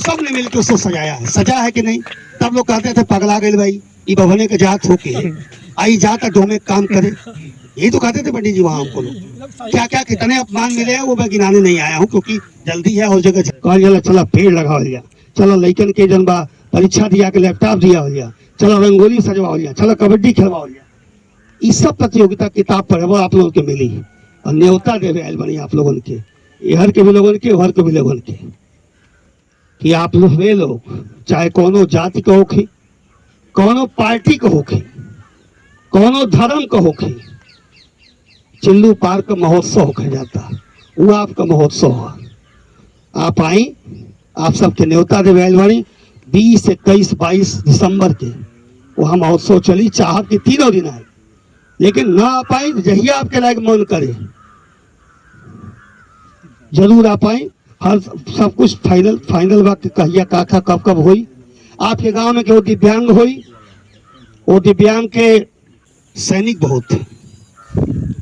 सबने मिलकर उसको सजाया है, सजा है कि नहीं। तब लोग कहते थे पगला गए भाई, ये भवने के जात होके आई जाता डोमे काम करे, यही तो कहते थे पंडित जी वहां हमको लोग। क्या क्या कितने अपमान मिले हैं वो मैं गिनाने नहीं आया हूँ, क्योंकि जल्दी है और जगह कहल चला पेड़ लगा लिया, चलो लइकन के जन बा परीक्षा दिया के लैपटॉप दिया हो लिया, चलो रंगोली सजवा लिया, चलो कबड्डी खेलवा लिया। ये सब प्रतियोगिता किताब पढ़े वो आप लोगों के मिली और न्योता देवे आयल बनी आप लोगों के, इहर के भी लोगों के उहर के भी लोगों के, कि आप लोग वे लोग चाहे कोनो जाति को होखे, कोनो पार्टी को होखे, कोनो धर्म को होखे, चिल्लू पार्क का महोत्सव होके जाता, वो आपका महोत्सव है। आप आई, आप सबके न्योता दे बैलवाणी 20, 21, 22 दिसंबर के वहाँ महोत्सव चली, चाहत के तीनों दिन आए, लेकिन ना आ पाई जहिया आपके लायक मन करे जरूर आ पाए। हर सब कुछ फाइनल वक्त कहिया काका कब कब हुई। आपके गांव में केवल दिव्यांग हुई, वो दिव्यांग के सैनिक बहुत थे,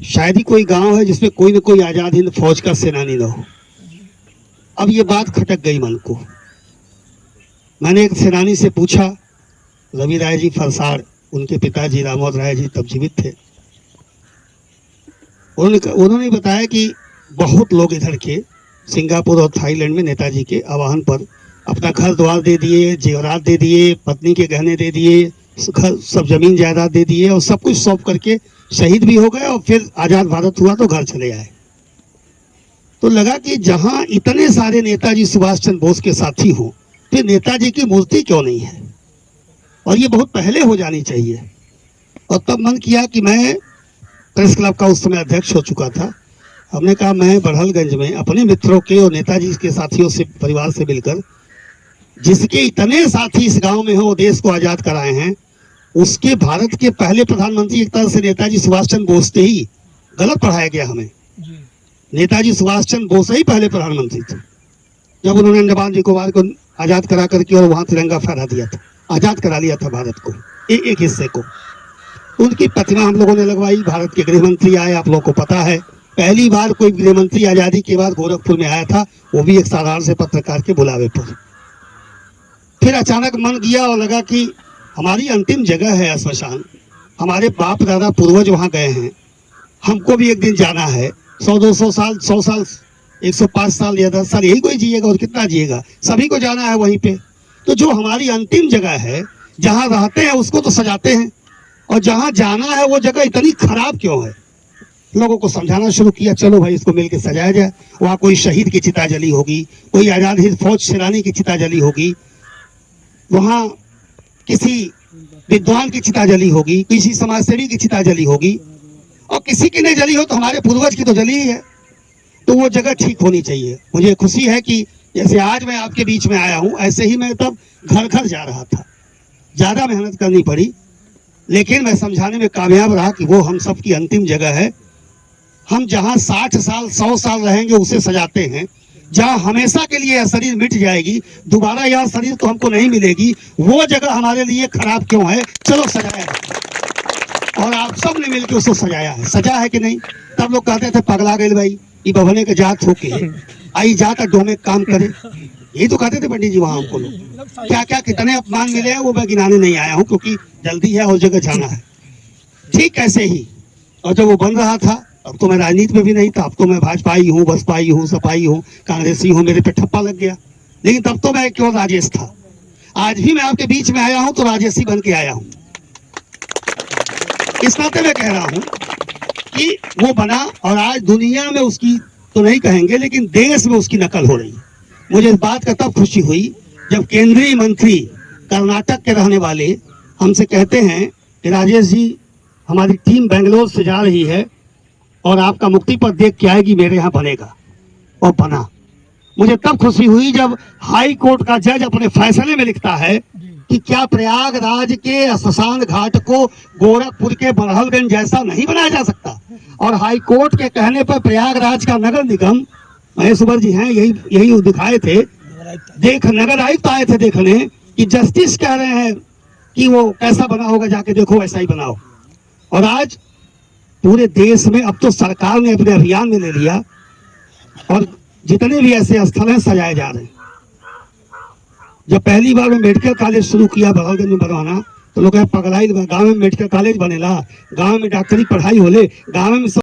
शायद ही कोई गांव है जिसमें कोई न कोई आजाद हिंद फौज का सेनानी न हो। अब ये बात खटक गई मन को। मैंने एक सेनानी से पूछा, रवि राय जी फरसाड़, उनके पिताजी रामोद राय जी तब जीवित थे, उन्होंने बताया कि बहुत लोग इधर के सिंगापुर और थाईलैंड में नेताजी के आवाहन पर अपना घर द्वार दे दिए, जेवरात दे दिए, पत्नी के गहने दे दिए, सब जमीन जायदाद दे दिए और सब कुछ सौंप करके शहीद भी हो गए और फिर आजाद भारत हुआ तो घर चले आए। तो लगा कि जहां इतने सारे नेताजी सुभाष चंद्र बोस के साथी हों तो नेताजी की मूर्ति क्यों नहीं है, और ये बहुत पहले हो जानी चाहिए। और तब मन किया कि मैं प्रेस क्लब का उस समय अध्यक्ष हो चुका था, हमने कहा मैं बड़हलगंज में अपने मित्रों के और नेताजी के साथियों से परिवार से मिलकर, जिसके इतने साथी इस गांव में हो वो देश को आजाद कराए हैं, उसके भारत के पहले प्रधानमंत्री एक तरह से नेताजी सुभाष चंद्र बोस थे ही, गलत पढ़ाया गया हमें। नेताजी सुभाष चंद्र बोस ही पहले प्रधानमंत्री थे जब उन्होंने अंडमान निकोबार को आजाद करा करके और वहां तिरंगा फहरा दिया था, आजाद करा लिया था भारत को एक हिस्से को। उनकी प्रतिमा हम लोगों ने लगवाई, भारत के गृह मंत्री आए, आप लोगों को पता है पहली बार कोई गृह मंत्री आजादी के बाद गोरखपुर में आया था, वो भी एक साधारण से पत्रकार के बुलावे पर। फिर अचानक मन गया और लगा कि हमारी अंतिम जगह है श्मशान, हमारे बाप दादा पूर्वज वहां गए हैं, हमको भी एक दिन जाना है। 100-200 साल, 100 साल, 105 साल या 10 साल यही कोई जिएगा और कितना जिएगा, सभी को जाना है वहीं पे। तो जो हमारी अंतिम जगह है जहाँ रहते हैं उसको तो सजाते हैं, और जहाँ जाना है वो जगह इतनी खराब क्यों है। लोगों को समझाना शुरू किया, चलो भाई इसको मिलकर सजाया जाए। वहाँ कोई शहीद की चिता जली होगी, कोई आजाद हिंद फौज सेनानी की चिता जली होगी, वहाँ किसी विद्वान की चिता जली होगी, किसी समाजसेवी की चिता जली होगी, और किसी की नहीं जली हो तो हमारे पूर्वज की तो जली ही है। तो वो जगह ठीक होनी चाहिए। मुझे खुशी है कि जैसे आज मैं आपके बीच में आया हूँ, ऐसे ही मैं तब घर घर जा रहा था, ज्यादा मेहनत करनी पड़ी, लेकिन मैं समझाने में कामयाब रहा कि वो हम सब की अंतिम जगह है। हम जहाँ 60 साल 100 साल रहेंगे उसे सजाते हैं, जहाँ हमेशा के लिए यह शरीर मिट जाएगी, दोबारा यह शरीर तो हमको नहीं मिलेगी, वो जगह हमारे लिए खराब क्यों है, चलो सजाया है। और आप सब ने मिलकर उसको सजाया है, सजा है कि नहीं। तब लोग कहते थे पगला गए भाई, ये भवने के जात होके आई जाता डोमे काम करे, यही तो कहते थे पंडित जी वहां हमको लोग। क्या क्या कितने अपमान मिले हैं वो मैं गिनाने नहीं आया हूँ, क्योंकि जल्दी है और जगह जाना है। ठीक ऐसे ही, और जब वो बन रहा था अब तो मैं राजनीति में भी नहीं था, अब तो मैं भाजपाई हूँ, बसपाई हूँ, सपाई हूँ, कांग्रेसी हूँ, मेरे पे ठप्पा लग गया। लेकिन तब तो मैं केवल राजेश था। आज भी मैं आपके बीच में आया हूँ तो राजेश ही बन के आया हूँ। इस नाते मैं कह रहा हूँ कि वो बना, और आज दुनिया में उसकी तो नहीं कहेंगे लेकिन देश में उसकी नकल हो रही है। मुझे इस बात का तब खुशी हुई जब केंद्रीय मंत्री कर्नाटक के रहने वाले हमसे कहते हैं कि राजेश जी हमारी टीम बेंगलोर से जा रही है और आपका मुक्ति पत्र देख के आएगी, मेरे यहाँ बनेगा। और बना। मुझे तब खुशी हुई जब हाई कोर्ट का जज अपने फैसले में लिखता है कि क्या प्रयागराज के स्मशान घाट को गोरखपुर के बड़हलगंज जैसा नहीं बनाया जा सकता। और हाई कोर्ट के कहने पर प्रयागराज का नगर निगम, महेश्वर जी हैं यही दिखाए थे, नगर आयुक्त आए थे देखने कि जस्टिस कह रहे हैं कि वो कैसा बना होगा, जाके देखो वैसा ही बनाओ। और आज पूरे देश में अब तो सरकार ने अपने अभियान में ले लिया और जितने भी ऐसे स्थल हैं सजाए जा रहे हैं। जब पहली बार में मेडिकल कॉलेज शुरू किया बड़ौलगंज में बनवाना, तो लोग पगलाई गाँव में मेडिकल कॉलेज बनेला, गाँव में डॉक्टरी पढ़ाई होले, गाँव में